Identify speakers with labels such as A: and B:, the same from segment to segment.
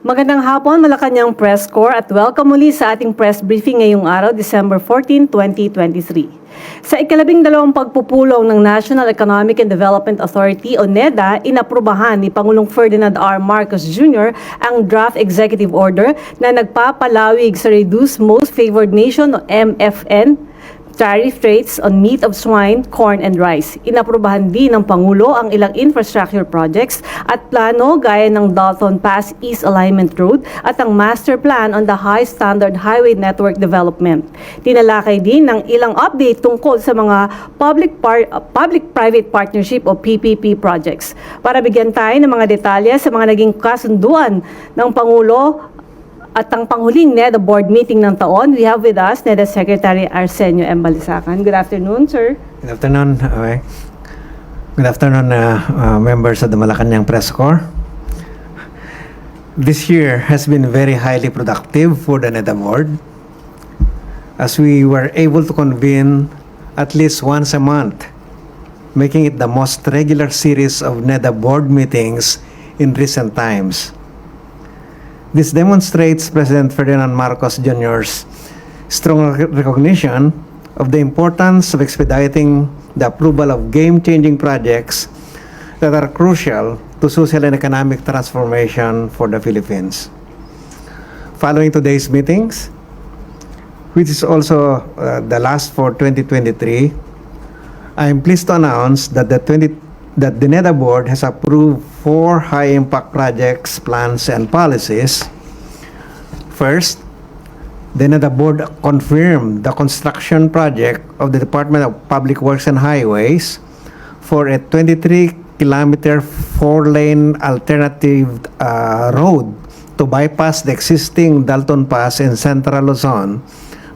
A: Magandang hapon, Malacanang Press Corps at welcome muli sa ating press briefing ngayong araw, December 14, 2023. Sa ikalabing-dalawang pagpupulong ng National Economic and Development Authority o NEDA, inaprubahan ni Pangulong Ferdinand R. Marcos Jr. ang draft executive order na nagpapalawig sa Reduced Most Favored Nation o MFN tariff rates on meat of swine, corn, and rice. Inaprubahan din ng Pangulo ang ilang infrastructure projects at plano gaya ng Dalton Pass East Alignment Road at ang master plan on the High Standard Highway Network Development. Tinalakay din ng ilang update tungkol sa mga Public-Private Partnership o PPP projects. Para bigyan tayo ng mga detalye sa mga naging kasunduan ng Pangulo at ang panghuling NEDA board meeting ng taon, we have with us NEDA Secretary Arsenio Balisacan. Good afternoon, sir.
B: Good afternoon. Okay. Good afternoon, members of the Malacanang Press Corps. This year has been very highly productive for the NEDA board, as we were able to convene at least once a month, making it the most regular series of NEDA board meetings in recent times. This demonstrates President Ferdinand Marcos Jr.'s strong recognition of the importance of expediting the approval of game-changing projects that are crucial to social and economic transformation for the Philippines. Following today's meetings, which is also the last for 2023, I am pleased to announce that the NEDA board has approved 4 high-impact projects, plans, and policies. First, the NEDA board confirmed the construction project of the Department of Public Works and Highways for a 23-kilometer 4-lane alternative road to bypass the existing Dalton Pass in Central Luzon,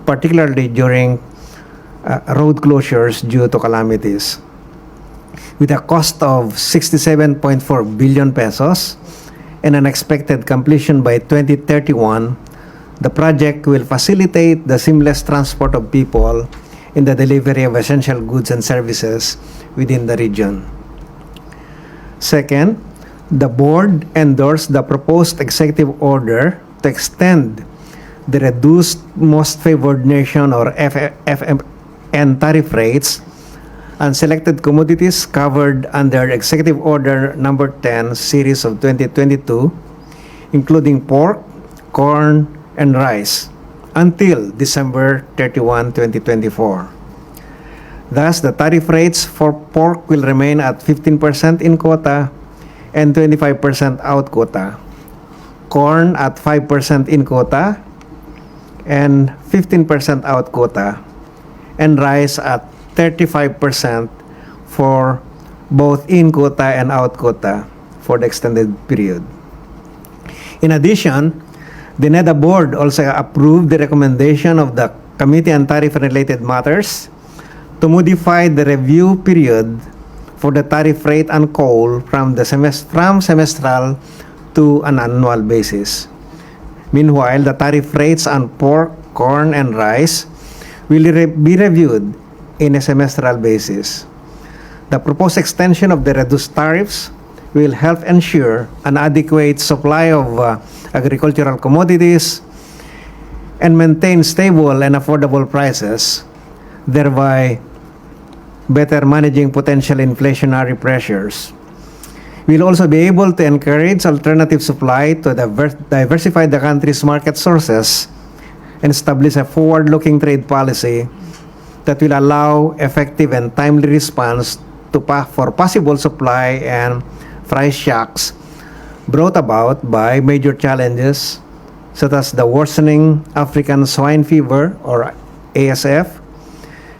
B: particularly during road closures due to calamities. With a cost of 67.4 billion pesos and an expected completion by 2031, the project will facilitate the seamless transport of people in the delivery of essential goods and services within the region. Second, the board endorsed the proposed executive order to extend the Reduced Most Favored Nation or FMN tariff rates on selected commodities covered under Executive Order Number 10 Series of 2022, including pork, corn, and rice, until December 31, 2024. Thus, the tariff rates for pork will remain at 15% in quota and 25% out quota, corn at 5% in quota and 15% out quota, and rice at 35% for both in quota and out quota for the extended period. In addition, the NEDA board also approved the recommendation of the Committee on Tariff-Related Matters to modify the review period for the tariff rate on coal from semestral to an annual basis. Meanwhile, the tariff rates on pork, corn, and rice will be reviewed in a semestral basis. The proposed extension of the reduced tariffs will help ensure an adequate supply of agricultural commodities and maintain stable and affordable prices, thereby better managing potential inflationary pressures. We'll also be able to encourage alternative supply to diversify the country's market sources and establish a forward-looking trade policy that will allow effective and timely response for possible supply and price shocks brought about by major challenges such as the worsening African swine fever or ASF,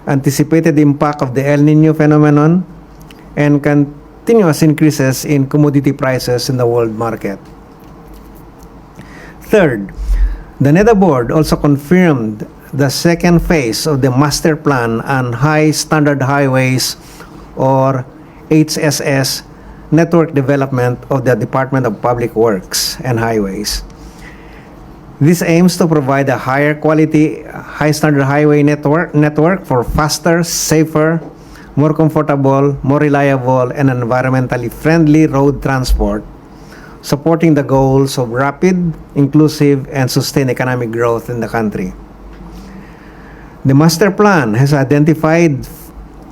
B: anticipated impact of the El Nino phenomenon, and continuous increases in commodity prices in the world market. Third, the NEDA board also confirmed the second phase of the master plan on high standard highways or HSS network development of the Department of Public Works and Highways. This aims to provide a higher quality, high standard highway network for faster, safer, more comfortable, more reliable, and environmentally friendly road transport supporting the goals of rapid, inclusive, and sustained economic growth in the country. The master plan has identified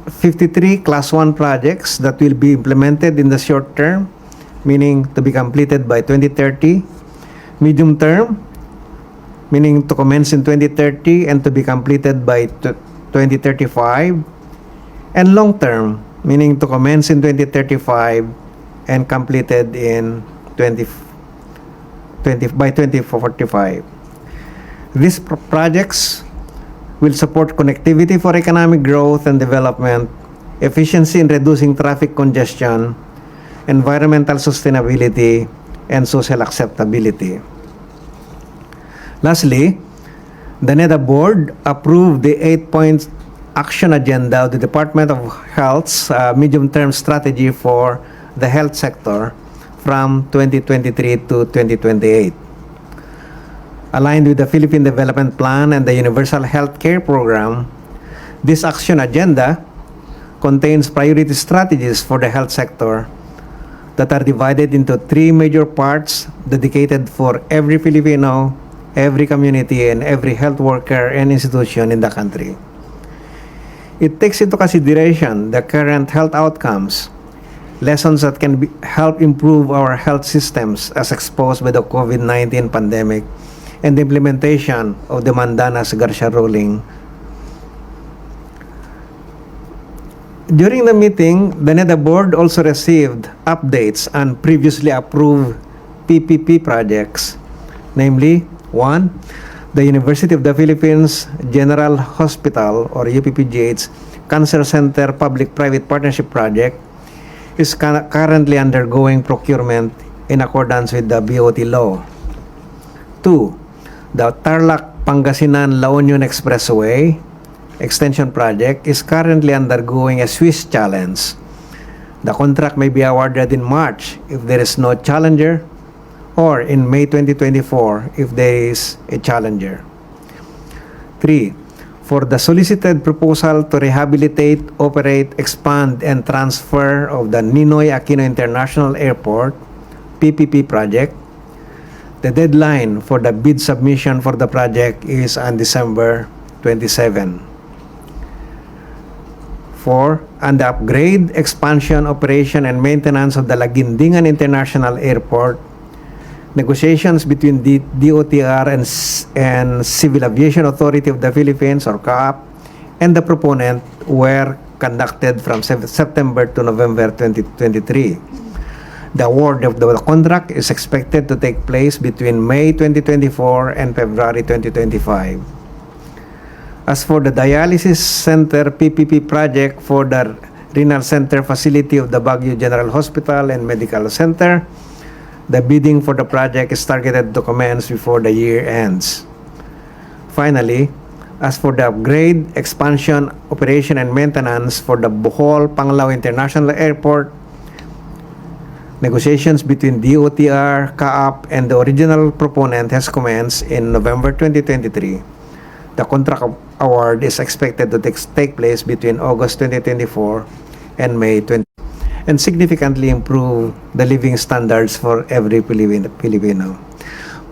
B: 53 Class 1 projects that will be implemented in the short term, meaning to be completed by 2030, medium term, meaning to commence in 2030 and to be completed by 2035, and long term, meaning to commence in 2035 and completed in by 2045. These projects will support connectivity for economic growth and development, efficiency in reducing traffic congestion, environmental sustainability, and social acceptability. Lastly, the NEDA board approved the 8-point action agenda of the Department of Health's medium-term strategy for the health sector from 2023 to 2028. Aligned with the Philippine Development Plan and the Universal Healthcare Program, this action agenda contains priority strategies for the health sector that are divided into 3 major parts dedicated for every Filipino, every community, and every health worker and institution in the country. It takes into consideration the current health outcomes, lessons that can help improve our health systems as exposed by the COVID-19 pandemic, and the implementation of the Mandanas-Garcia ruling. During the meeting, the NEDA board also received updates on previously approved PPP projects, namely 1. The University of the Philippines General Hospital or UPPGH Cancer Center Public-Private Partnership Project is currently undergoing procurement in accordance with the BOT law. 2. The Tarlac-Pangasinan-La Union Expressway Extension Project is currently undergoing a Swiss challenge. The contract may be awarded in March if there is no challenger, or in May 2024 if there is a challenger. 3. For the solicited proposal to rehabilitate, operate, expand, and transfer of the Ninoy Aquino International Airport PPP project, the deadline for the bid submission for the project is on December 27. 4. On the upgrade, expansion, operation, and maintenance of the Laguindingan International Airport, negotiations between the DOTR and Civil Aviation Authority of the Philippines or CAAP and the proponent were conducted from September to November 2023. The award of the contract is expected to take place between May 2024 and February 2025. As for the Dialysis Center PPP project for the Renal Center facility of the Baguio General Hospital and Medical Center, the bidding for the project is targeted to commence before the year ends. Finally, as for the upgrade, expansion, operation, and maintenance for the Bohol Panglao International Airport, negotiations between DOTR, CAAP, and the original proponent has commenced in November 2023. The contract award is expected to take place between August 2024 and May 20, and significantly improve the living standards for every Filipino.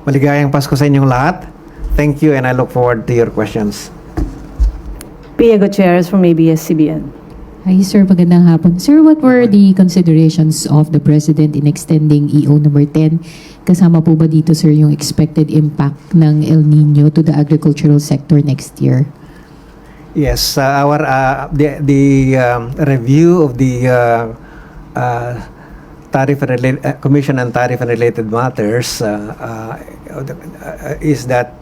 B: Maligayang Pasko sa inyong lahat. Thank you, and I look forward to your questions.
A: Pia Gutierrez from ABS-CBN.
C: Hi, sir. Magandang hapon. Sir, what were the considerations of the President in extending EO number 10? Kasama po ba dito, sir, yung expected impact ng El Nino to the agricultural sector next year?
B: Yes, review of the Commission on Tariff and Related Matters is that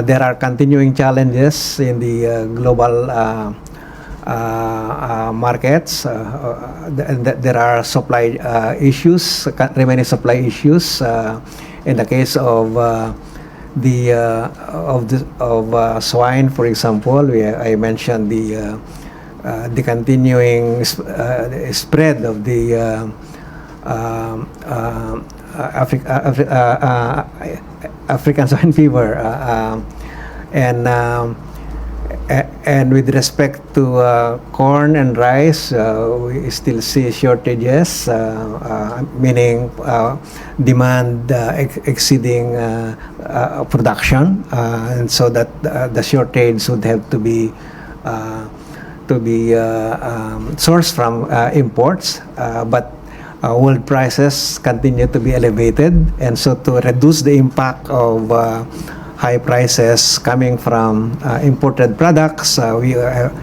B: there are continuing challenges in the global markets. There are supply issues, remaining supply issues. In the case of swine, for example, I mentioned the continuing spread of the African swine fever, and And with respect to corn and rice, we still see shortages, meaning demand exceeding production, and so that the shortage would have to be sourced from imports, but world prices continue to be elevated, and so to reduce the impact of high prices coming from imported products, we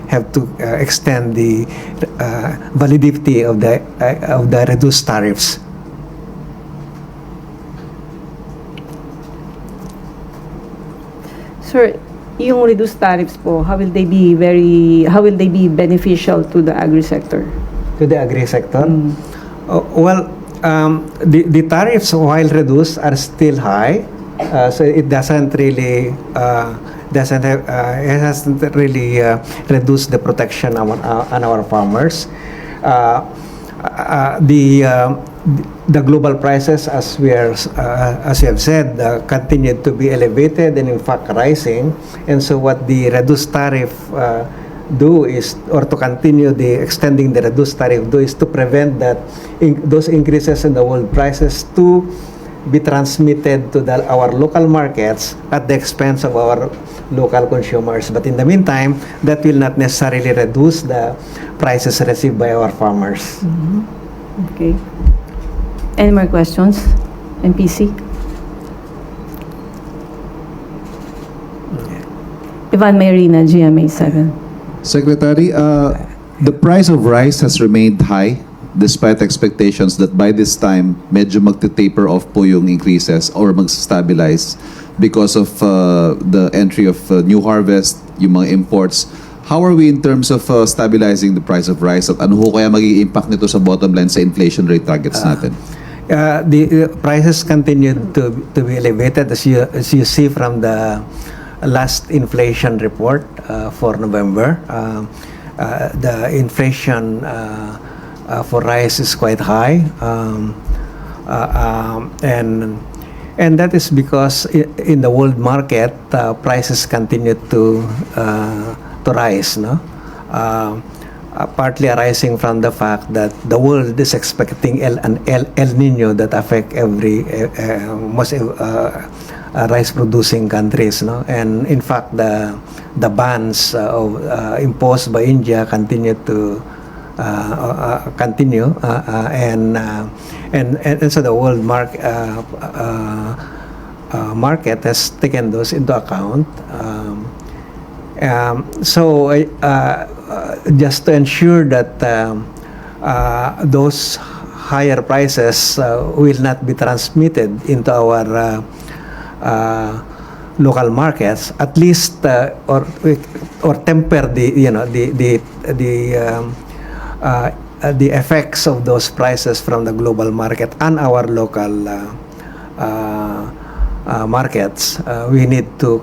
B: have to extend the validity of the reduced tariffs.
A: Sir, yung reduced tariffs po, how will they be beneficial to the agri sector?
B: To the agri sector? Well, the tariffs, while reduced, are still high. So it doesn't really reduce the protection on our farmers. The global prices, as you have said, continue to be elevated and in fact rising. And so what the reduced tariff do is, or to continue the extending the reduced tariff do, is to prevent that those increases in the world prices to be transmitted to our local markets at the expense of our local consumers. But in the meantime, that will not necessarily reduce the prices received by our farmers.
A: Okay. Any more questions? MPC? Ivan Mayrina, GMA 7.
D: Secretary, the price of rice has remained high despite expectations that by this time, medyo magte-taper off po yung increases or mag-stabilize because of the entry of new harvest, yung mga imports. How are we in terms of stabilizing the price of rice? At ano ho kaya magiging impact nito sa bottom line sa inflation rate targets natin?
B: The prices continue to be elevated, as you see from the last inflation report for November. The inflation for rice is quite high, and that is because in the world market prices continue to rise, no? Partly arising from the fact that the world is expecting El Nino that affect most rice producing countries, no? And in fact the bans imposed by India continue and so the world market has taken those into account. So just to ensure that those higher prices will not be transmitted into our local markets, at least or temper the effects of those prices from the global market on our local markets. We need to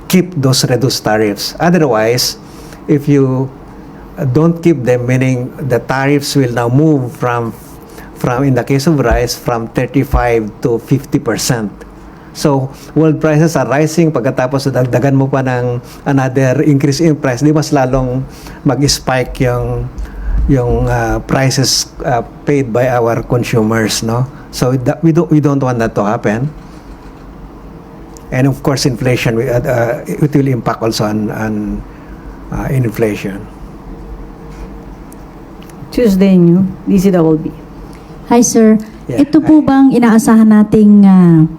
B: keep those reduced tariffs. Otherwise, if you don't keep them, meaning the tariffs will now move from in the case of rice, from 35 to 50%. So, world prices are rising, pagkatapos dagdagan mo pa ng another increase in price, di mas lalong mag-spike yung prices paid by our consumers, no? So, we don't want that to happen. And of course, inflation, it will impact also on inflation.
A: Tuesday New, DCWB.
E: Hi sir,
B: Yeah,
E: ito po bang inaasahan nating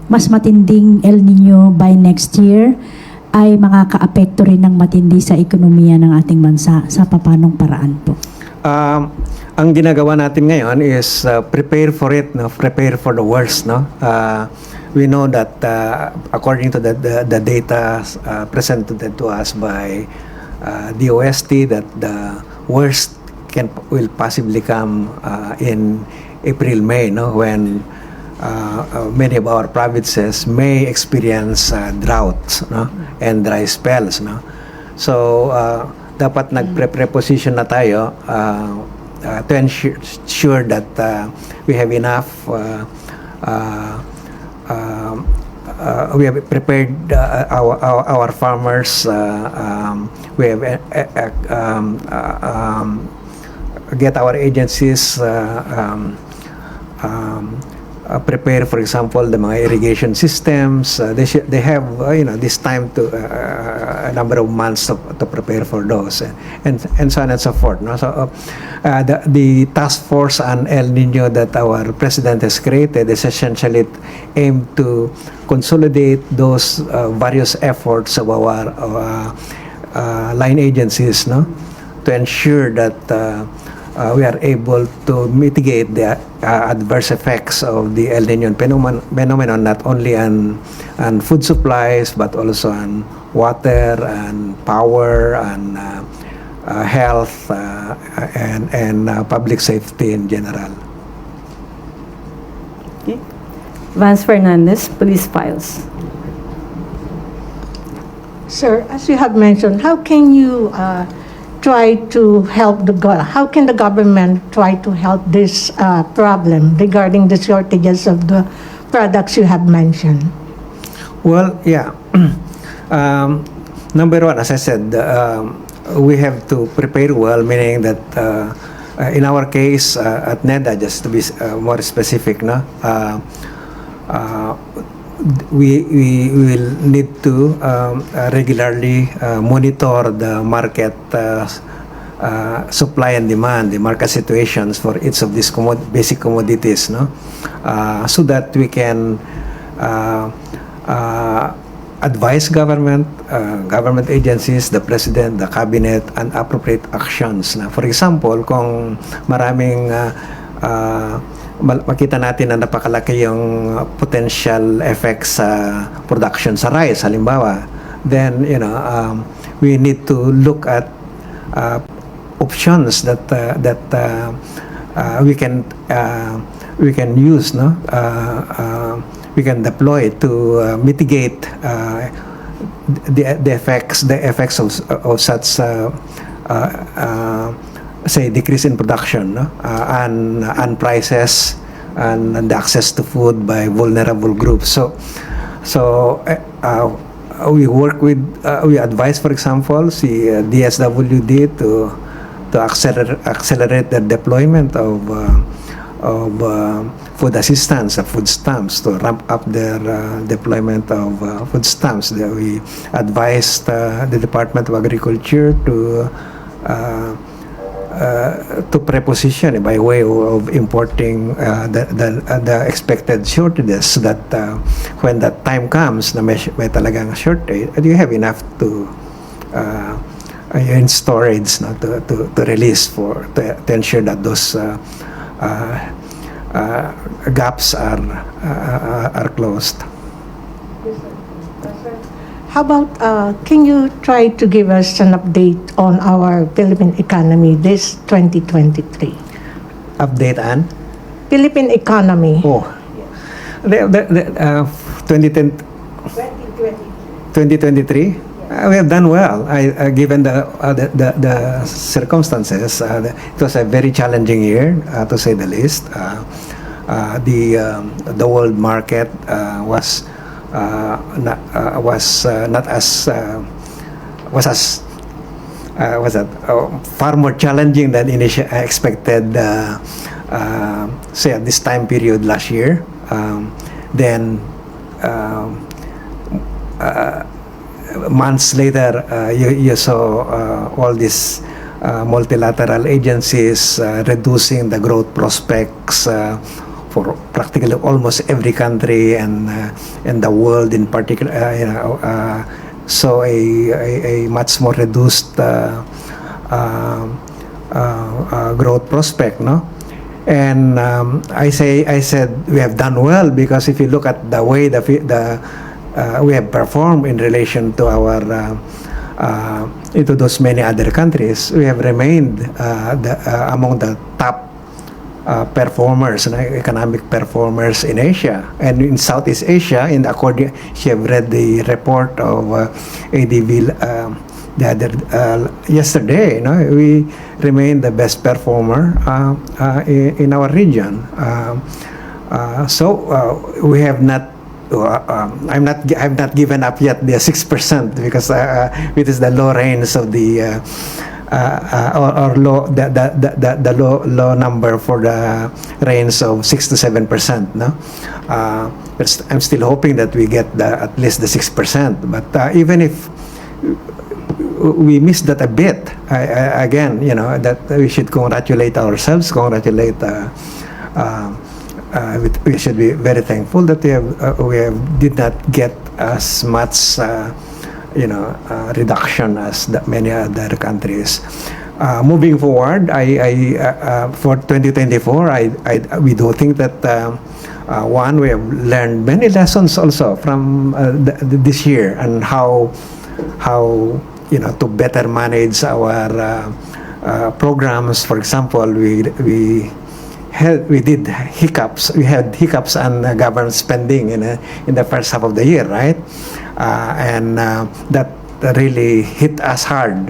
E: mas matinding El Nino by next year ay makakaapekto rin ng matindi sa ekonomiya ng ating bansa sa papanong paraan po?
B: Ang ginagawa natin ngayon is prepare for it, no? Prepare for the worst, no? We know that according to the data presented to us by DOST, that the worst will possibly come in April, May, no? When many of our provinces may experience droughts, no? And dry spells, no? So dapat nagpreposition na tayo to ensure that we have enough we have prepared our farmers. We have get our agencies prepare, for example, the mga irrigation systems. They have this time to a number of months to prepare for those, and so on and so forth. No? So the task force on El Nino that our president has created is essentially aimed to consolidate those various efforts of our line agencies, no, to ensure that we are able to mitigate the adverse effects of the El Nino phenomenon, not only on food supplies, but also on water and power and health and public safety in general.
A: Okay. Vance Fernandez, Police Files.
F: Sir, as you have mentioned, how can you try to help how can the government try to help this problem regarding the shortages of the products you have mentioned?
B: Well, yeah. Number one, as I said, we have to prepare well, meaning that in our case at NEDA, just to be more specific, no, we will need to regularly monitor the market supply and demand, the market situations for each of these basic commodities, no, so that we can advise government agencies, the president, the cabinet, and appropriate actions. Na, for example, kung maraming makita natin na napakalaki yung potential effects sa production sa rice, halimbawa, then we need to look at options that we can use, no, we can deploy to mitigate the effects of such say decrease in production, no, and prices and the access to food by vulnerable groups. So we work with we advise, for example, si DSWD to accelerate the deployment of food assistance, food stamps, to ramp up their deployment of food stamps. We advised the Department of Agriculture to preposition by way of importing the expected shortages, so that when that time comes na may talagang shortage, you have enough to in storage, no, to release to ensure that those gaps are closed.
F: How about, can you try to give us an update on our Philippine economy this 2023?
B: Update on?
F: Philippine economy.
B: Oh, the 2023? We have done well. Given the circumstances, it was a very challenging year, to say the least. The world market was far more challenging than initially expected. Say at this time period last year. Then months later, you saw all these multilateral agencies reducing the growth prospects for practically almost every country and the world in particular. So a much more reduced growth prospect, no? And I said we have done well, because if you look at the way we have performed in relation to our into those many other countries, we have remained among the top performers, economic performers in Asia and in Southeast Asia. She have read the report of ADB yesterday. We remain the best performer in our region. So we have not I've not given up yet the 6% because it is the low range of the or low the low number for the range of 6 to 7%. No, but I'm still hoping that we get at least the 6%. But even if we missed that a bit, again, that we should congratulate ourselves, we should be very thankful that we did not get as much reduction as many other countries. Moving forward, for 2024, we do think that one, we have learned many lessons also from this year, and how to better manage our programs. For example, we had hiccups on government spending in the first half of the year, right? And that really hit us hard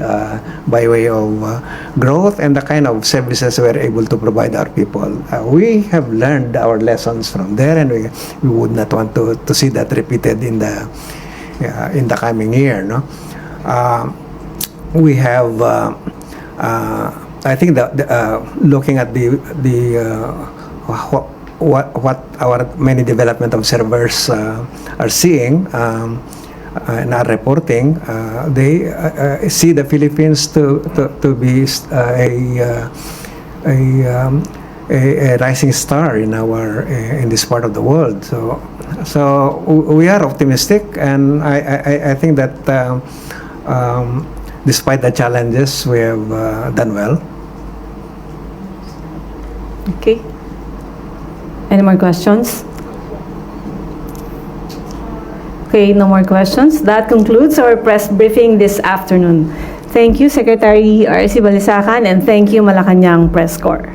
B: by way of growth and the kind of services we're able to provide our people. We have learned our lessons from there, and we would not want to see that repeated in the coming year. No, we have. I think that looking at what our many development observers are seeing and are reporting, they see the Philippines to be a rising star in this part of the world. So we are optimistic, and I think that despite the challenges, we have done well.
A: Okay. Any more questions? Okay, no more questions. That concludes our press briefing this afternoon. Thank you, Secretary Arsenio Balisacan, and thank you, Malacanang Press Corps.